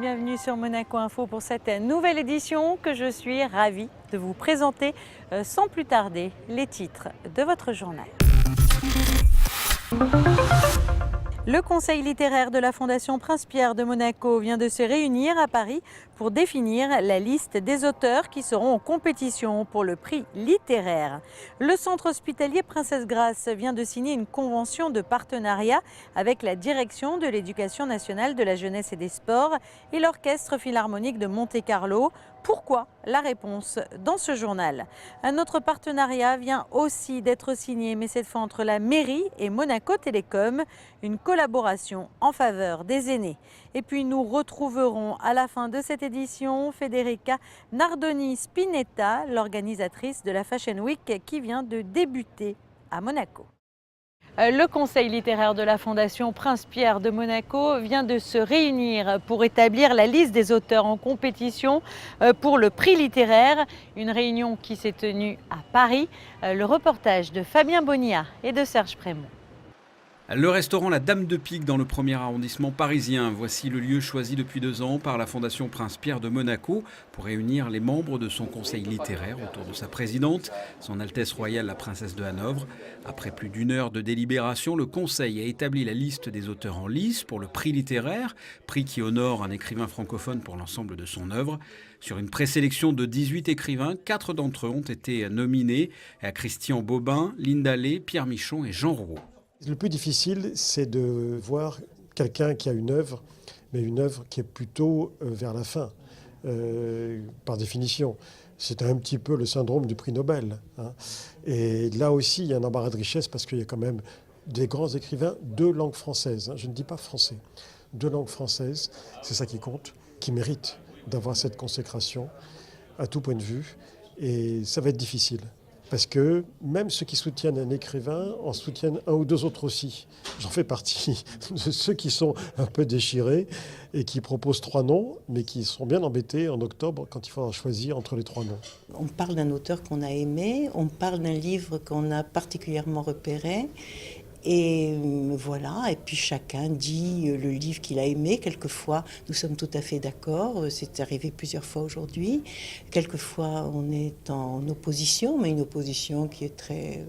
bienvenue sur Monaco Info pour cette nouvelle édition que je suis ravie de vous présenter sans plus tarder les titres de votre journal. Le conseil littéraire de la Fondation Prince-Pierre de Monaco vient de se réunir à Paris pour définir la liste des auteurs qui seront en compétition pour le prix littéraire. Le centre hospitalier Princesse Grace vient de signer une convention de partenariat avec la direction de l'Éducation nationale de la jeunesse et des sports et l'Orchestre philharmonique de Monte-Carlo. Pourquoi? La réponse dans ce journal. Un autre partenariat vient aussi d'être signé, mais cette fois entre la mairie et Monaco Télécom, une collaboration en faveur des aînés. Et puis nous retrouverons à la fin de cette édition Federica Nardoni Spinetta, l'organisatrice de la Fashion Week qui vient de débuter à Monaco. Le conseil littéraire de la Fondation Prince-Pierre de Monaco vient de se réunir pour établir la liste des auteurs en compétition pour le prix littéraire. Une réunion qui s'est tenue à Paris. Le reportage de Fabien Bonilla et de Serge Prémont. Le restaurant La Dame de Pique dans le 1er arrondissement parisien. Voici le lieu choisi depuis 2 ans par la Fondation Prince-Pierre de Monaco pour réunir les membres de son conseil littéraire autour de sa présidente, son Altesse Royale la Princesse de Hanovre. Après plus d'1 heure de délibération, le conseil a établi la liste des auteurs en lice pour le prix littéraire, prix qui honore un écrivain francophone pour l'ensemble de son œuvre. Sur une présélection de 18 écrivains, 4 d'entre eux ont été nominés à Christian Bobin, Linda Lay, Pierre Michon et Jean Rouault. Le plus difficile, c'est de voir quelqu'un qui a une œuvre, mais une œuvre qui est plutôt vers la fin, par définition. C'est un petit peu le syndrome du prix Nobel. Et là aussi, il y a un embarras de richesse parce qu'il y a quand même des grands écrivains de langue française. Je ne dis pas français, de langue française, c'est ça qui compte, qui mérite d'avoir cette consécration à tout point de vue. Et ça va être difficile. Parce que même ceux qui soutiennent un écrivain en soutiennent 1 ou 2 autres aussi. J'en fais partie de ceux qui sont un peu déchirés et qui proposent 3 noms, mais qui sont bien embêtés en octobre quand il faudra choisir entre les 3 noms. On parle d'un auteur qu'on a aimé, on parle d'un livre qu'on a particulièrement repéré. Et voilà, et puis chacun dit le livre qu'il a aimé. Quelquefois, nous sommes tout à fait d'accord, c'est arrivé plusieurs fois aujourd'hui. Quelquefois, on est en opposition, mais une opposition qui est très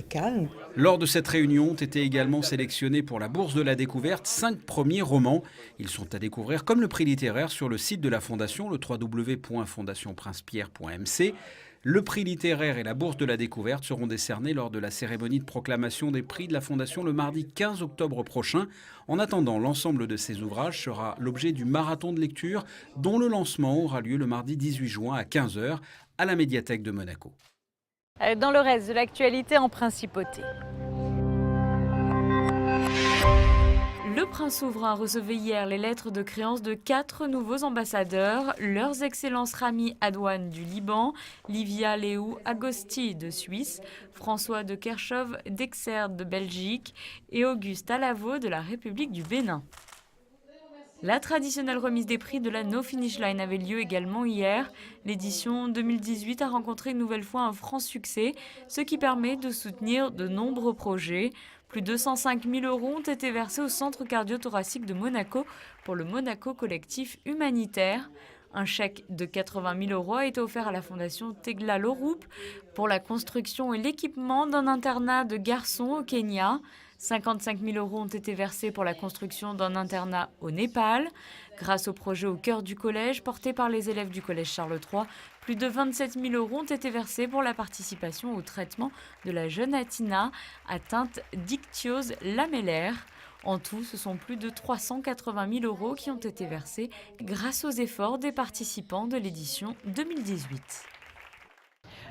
calme. Lors de cette réunion ont été également sélectionnés pour la Bourse de la Découverte 5 premiers romans. Ils sont à découvrir comme le prix littéraire sur le site de la Fondation, le www.fondationprincepierre.mc. Le prix littéraire et la Bourse de la Découverte seront décernés lors de la cérémonie de proclamation des prix de la Fondation le mardi 15 octobre prochain. En attendant, l'ensemble de ces ouvrages sera l'objet du marathon de lecture dont le lancement aura lieu le mardi 18 juin à 15 h à la médiathèque de Monaco. Dans le reste de l'actualité en principauté. Le prince souverain recevait hier les lettres de créance de 4 nouveaux ambassadeurs, leurs excellences Rami Adouane du Liban, Livia Léou Agosti de Suisse, François de Kerchove d'Exert de Belgique et Auguste Alavo de la République du Bénin. La traditionnelle remise des prix de la No Finish Line avait lieu également hier. L'édition 2018 a rencontré une nouvelle fois un franc succès, ce qui permet de soutenir de nombreux projets. Plus de 105 000 € ont été versés au Centre cardio-thoracique de Monaco pour le Monaco Collectif Humanitaire. Un chèque de 80 000 € a été offert à la Fondation Tegla Loroup pour la construction et l'équipement d'un internat de garçons au Kenya. 55 000 € ont été versés pour la construction d'un internat au Népal. Grâce au projet Au cœur du collège, porté par les élèves du collège Charles III, plus de 27 000 € ont été versés pour la participation au traitement de la jeune Atina atteinte d'ichthyose lamellaire. En tout, ce sont plus de 380 000 € qui ont été versés grâce aux efforts des participants de l'édition 2018.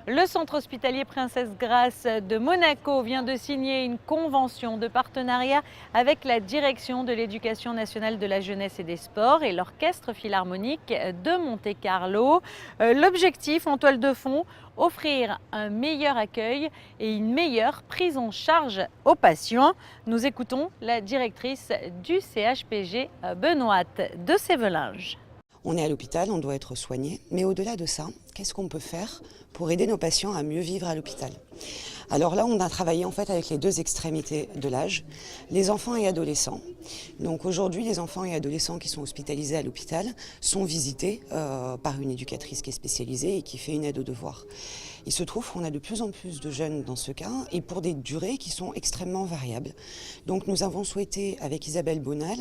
Le centre hospitalier Princesse Grace de Monaco vient de signer une convention de partenariat avec la direction de l'Éducation nationale de la jeunesse et des sports et l'Orchestre philharmonique de Monte-Carlo. L'objectif en toile de fond, offrir un meilleur accueil et une meilleure prise en charge aux patients. Nous écoutons la directrice du CHPG, Benoît de Sévelinge. On est à l'hôpital, on doit être soigné, mais au-delà de ça, qu'est-ce qu'on peut faire pour aider nos patients à mieux vivre à l'hôpital ? Alors là, on a travaillé en fait avec les deux extrémités de l'âge, les enfants et adolescents. Donc aujourd'hui, les enfants et adolescents qui sont hospitalisés à l'hôpital sont visités par une éducatrice qui est spécialisée et qui fait une aide aux devoirs. Il se trouve qu'on a de plus en plus de jeunes dans ce cas et pour des durées qui sont extrêmement variables. Donc nous avons souhaité, avec Isabelle Bonal,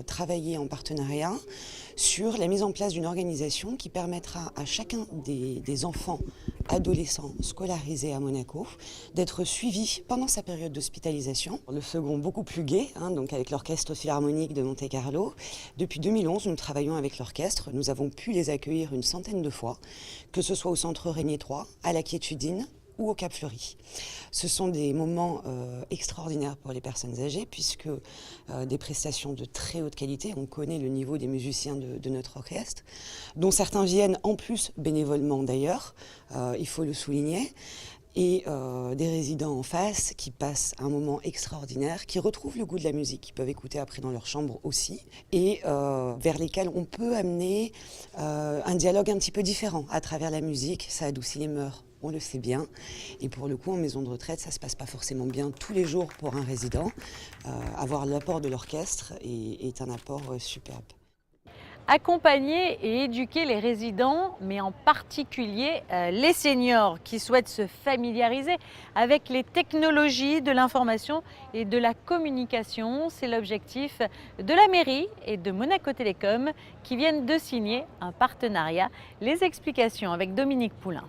travailler en partenariat sur la mise en place d'une organisation qui permettra à chacun des enfants adolescents scolarisés à Monaco d'être suivis pendant sa période d'hospitalisation. Le second beaucoup plus gai, donc avec l'Orchestre Philharmonique de Monte-Carlo. Depuis 2011, nous travaillons avec l'orchestre. Nous avons pu les accueillir une centaine de fois, que ce soit au Centre Régnier 3, à la Quiétudine ou au Cap Fleuri. Ce sont des moments extraordinaires pour les personnes âgées puisque des prestations de très haute qualité, on connaît le niveau des musiciens de notre orchestre, dont certains viennent en plus bénévolement d'ailleurs, il faut le souligner, et des résidents en face qui passent un moment extraordinaire, qui retrouvent le goût de la musique, qu'ils peuvent écouter après dans leur chambre aussi, et vers lesquels on peut amener un dialogue un petit peu différent à travers la musique, ça adoucit les mœurs. On le sait bien. Et pour le coup, en maison de retraite, ça ne se passe pas forcément bien tous les jours pour un résident. Avoir l'apport de l'orchestre est un apport superbe. Accompagner et éduquer les résidents, mais en particulier les seniors qui souhaitent se familiariser avec les technologies de l'information et de la communication. C'est l'objectif de la mairie et de Monaco Télécom qui viennent de signer un partenariat. Les explications avec Dominique Poulain.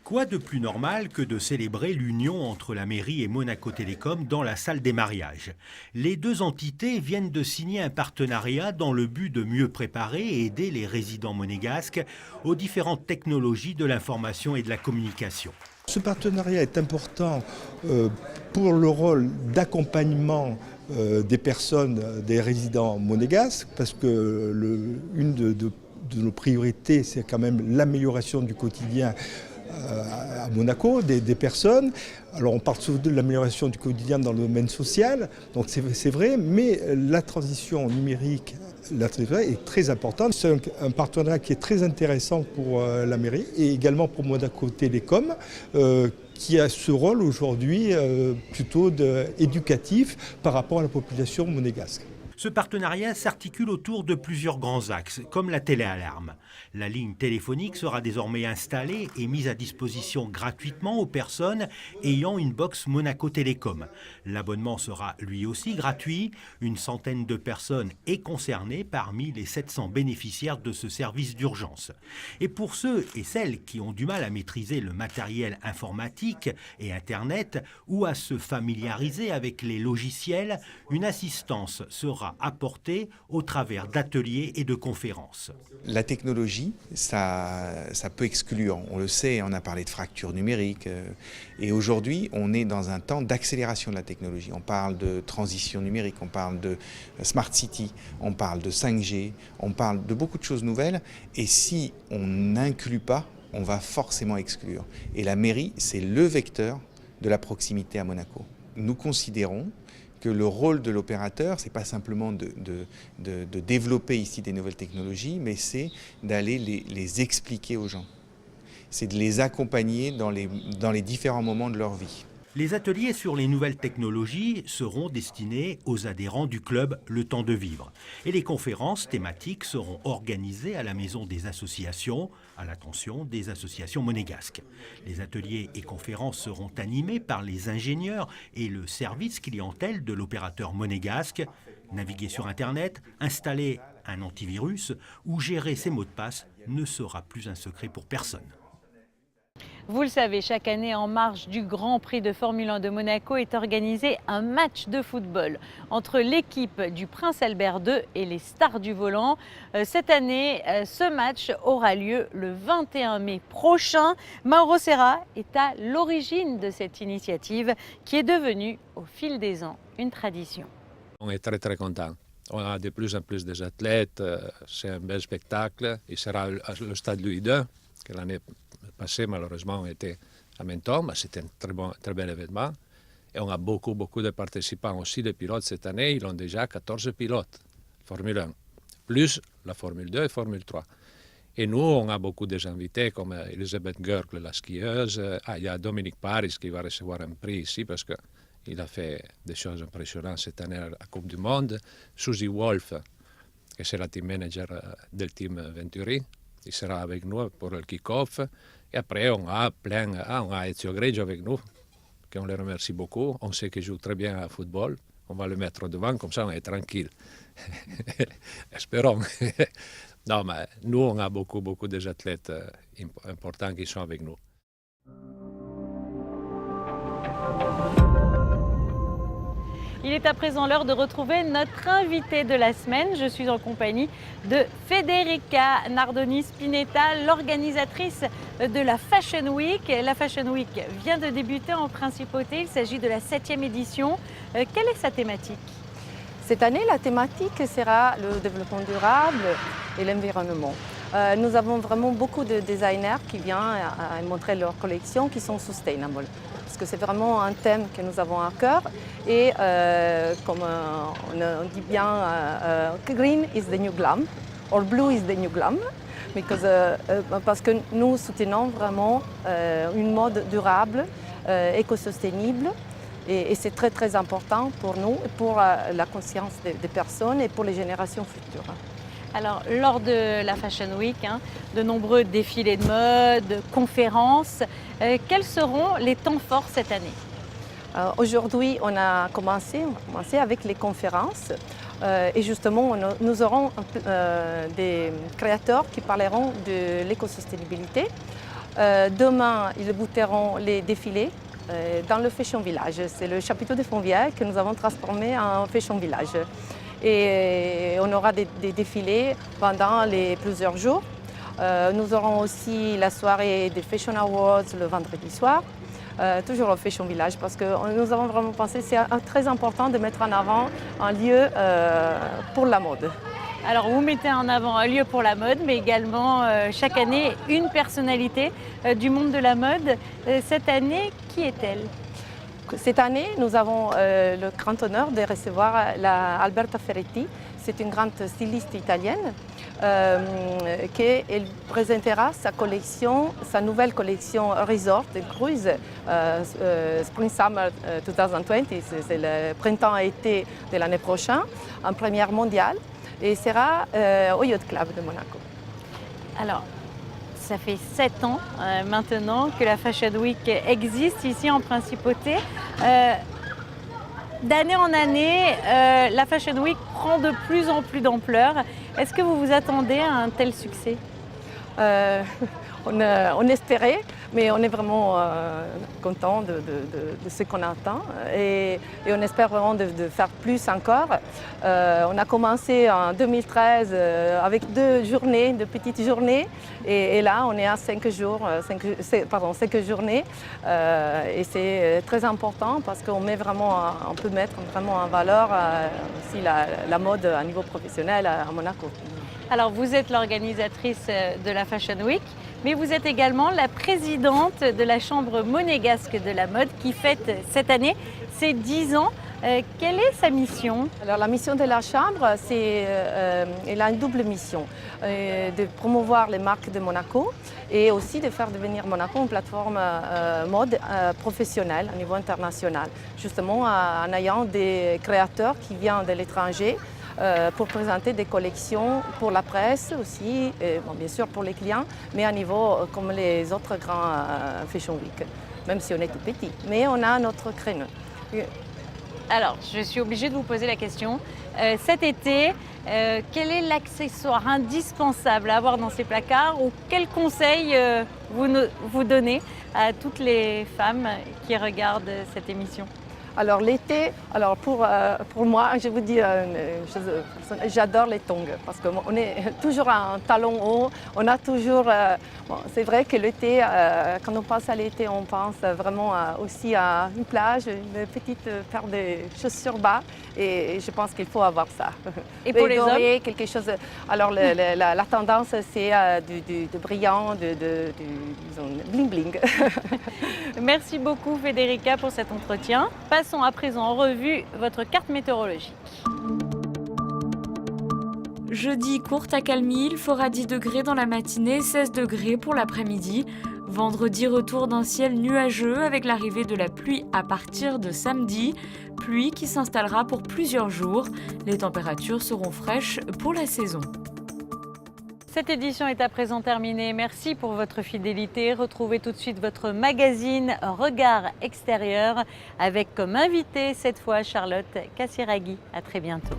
Quoi de plus normal que de célébrer l'union entre la mairie et Monaco Télécom dans la salle des mariages? Les deux entités viennent de signer un partenariat dans le but de mieux préparer et aider les résidents monégasques aux différentes technologies de l'information et de la communication. Ce partenariat est important pour le rôle d'accompagnement des personnes, des résidents monégasques, parce que une de nos priorités, c'est quand même l'amélioration du quotidien à Monaco, des personnes. Alors on parle souvent de l'amélioration du quotidien dans le domaine social, donc c'est vrai, mais la transition numérique est très importante. C'est un partenariat qui est très intéressant pour la mairie et également pour Monaco Télécom, qui a ce rôle aujourd'hui plutôt éducatif par rapport à la population monégasque. Ce partenariat s'articule autour de plusieurs grands axes, comme la téléalarme. La ligne téléphonique sera désormais installée et mise à disposition gratuitement aux personnes ayant une box Monaco Télécom. L'abonnement sera lui aussi gratuit. Une centaine de personnes est concernée parmi les 700 bénéficiaires de ce service d'urgence. Et pour ceux et celles qui ont du mal à maîtriser le matériel informatique et Internet ou à se familiariser avec les logiciels, une assistance sera apportée au travers d'ateliers et de conférences. La technologie, ça peut exclure. On le sait, on a parlé de fracture numérique. Et aujourd'hui, on est dans un temps d'accélération de la technologie. On parle de transition numérique, on parle de Smart City, on parle de 5G, on parle de beaucoup de choses nouvelles. Et si on n'inclut pas, on va forcément exclure. Et la mairie, c'est le vecteur de la proximité à Monaco. Nous considérons que le rôle de l'opérateur, ce n'est pas simplement de développer ici des nouvelles technologies, mais c'est d'aller les expliquer aux gens. C'est de les accompagner dans les différents moments de leur vie. Les ateliers sur les nouvelles technologies seront destinés aux adhérents du club Le Temps de Vivre. Et les conférences thématiques seront organisées à la Maison des Associations, à l'attention des associations monégasques. Les ateliers et conférences seront animés par les ingénieurs et le service clientèle de l'opérateur monégasque. Naviguer sur Internet, installer un antivirus ou gérer ses mots de passe ne sera plus un secret pour personne. Vous le savez, chaque année, en marge du Grand Prix de Formule 1 de Monaco est organisé un match de football entre l'équipe du Prince Albert II et les stars du volant. Cette année, ce match aura lieu le 21 mai prochain. Mauro Serra est à l'origine de cette initiative qui est devenue, au fil des ans, une tradition. On est très content. On a de plus en plus d'athlètes, c'est un bel spectacle. Il sera le stade Louis II, que l'année passée malheureusement était à Menton, mais c'était un très bel événement. Et on a beaucoup de participants aussi, de pilotes cette année. Ils ont déjà 14 pilotes, Formule 1, plus la Formule 2 et Formule 3. Et nous, on a beaucoup d'invités comme Elisabeth Görgle, la skieuse. Il y a Dominique Paris qui va recevoir un prix ici parce qu'il a fait des choses impressionnantes cette année à la Coupe du Monde. Suzy Wolf, qui est la team manager du team Venturi, qui sera avec nous pour le kick-off. Et après, on a Ezio Greggio avec nous, qu'on les remercie beaucoup. On sait qu'il joue très bien au football. On va le mettre devant, comme ça on est tranquille. Espérons. Non, mais nous, on a beaucoup d'athlètes importants qui sont avec nous. Il est à présent l'heure de retrouver notre invitée de la semaine. Je suis en compagnie de Federica Nardoni Spinetta, l'organisatrice de la Fashion Week. La Fashion Week vient de débuter en principauté. Il s'agit de la 7e édition. Quelle est sa thématique ? Cette année, la thématique sera le développement durable et l'environnement. Nous avons vraiment beaucoup de designers qui viennent montrer leurs collections qui sont sustainable. Parce que c'est vraiment un thème que nous avons à cœur. Et comme on dit bien, green is the new glam, or blue is the new glam. Parce que nous soutenons vraiment une mode durable, éco-sostenible. Et c'est très important pour nous, pour la conscience des personnes et pour les générations futures. Alors, lors de la Fashion Week, de nombreux défilés de mode, conférences, quels seront les temps forts cette année ? Aujourd'hui, on a commencé avec les conférences et justement, nous aurons des créateurs qui parleront de l'éco-sostenibilité. Demain, ils bouteront les défilés dans le Fashion Village. C'est le chapiteau de Fontvieille que nous avons transformé en Fashion Village. Et on aura des défilés pendant plusieurs jours. Nous aurons aussi la soirée des Fashion Awards le vendredi soir, toujours au Fashion Village, parce que nous avons vraiment pensé que c'est très important de mettre en avant un lieu pour la mode. Alors vous mettez en avant un lieu pour la mode, mais également chaque année une personnalité du monde de la mode. Cette année, qui est-elle ? Cette année, nous avons le grand honneur de recevoir Alberta Ferretti. C'est une grande styliste italienne qui présentera sa nouvelle collection Resort Cruise Spring Summer 2020. C'est le printemps-été de l'année prochaine, en première mondiale, et sera au Yacht Club de Monaco. Alors, ça fait 7 ans maintenant que la Fashion Week existe ici en Principauté. D'année en année, la Fashion Week prend de plus en plus d'ampleur. Est-ce que vous vous attendez à un tel succès ? On espérait, mais on est vraiment content de ce qu'on attend et on espère vraiment de faire plus encore. On a commencé en 2013 avec 2 petites journées et là on est à 5 journées et c'est très important parce qu'on peut mettre vraiment en valeur aussi la mode à niveau professionnel à Monaco. Alors vous êtes l'organisatrice de la Fashion Week, mais vous êtes également la présidente de la Chambre monégasque de la mode qui fête cette année ses 10 ans. Quelle est sa mission ? Alors la mission de la Chambre, elle a une double mission, de promouvoir les marques de Monaco et aussi de faire devenir Monaco une plateforme mode professionnelle au niveau international, justement en ayant des créateurs qui viennent de l'étranger pour présenter des collections pour la presse aussi, et bien sûr pour les clients, mais à niveau comme les autres grands Fashion Week, même si on est tout petit. Mais on a notre créneau. Alors, je suis obligée de vous poser la question. Cet été, quel est l'accessoire indispensable à avoir dans ces placards ou quel conseil vous donnez à toutes les femmes qui regardent cette émission ? Alors l'été, pour moi, je vous dis, j'adore les tongs parce qu'on est toujours en talon haut. On a toujours, c'est vrai que l'été, quand on pense à l'été, on pense vraiment aussi à une plage, une petite paire de chaussures bas, et je pense qu'il faut avoir ça. Et pour les hommes, quelque chose. Alors la tendance, c'est de brillant, disons, bling bling. Merci beaucoup Federica pour cet entretien. Passons à présent en revue votre carte météorologique. Jeudi, courte accalmie, il fera 10 degrés dans la matinée, 16 degrés pour l'après-midi. Vendredi, retour d'un ciel nuageux avec l'arrivée de la pluie à partir de samedi. Pluie qui s'installera pour plusieurs jours. Les températures seront fraîches pour la saison. Cette édition est à présent terminée. Merci pour votre fidélité. Retrouvez tout de suite votre magazine Regard extérieur avec comme invité cette fois Charlotte Casiraghi. À très bientôt.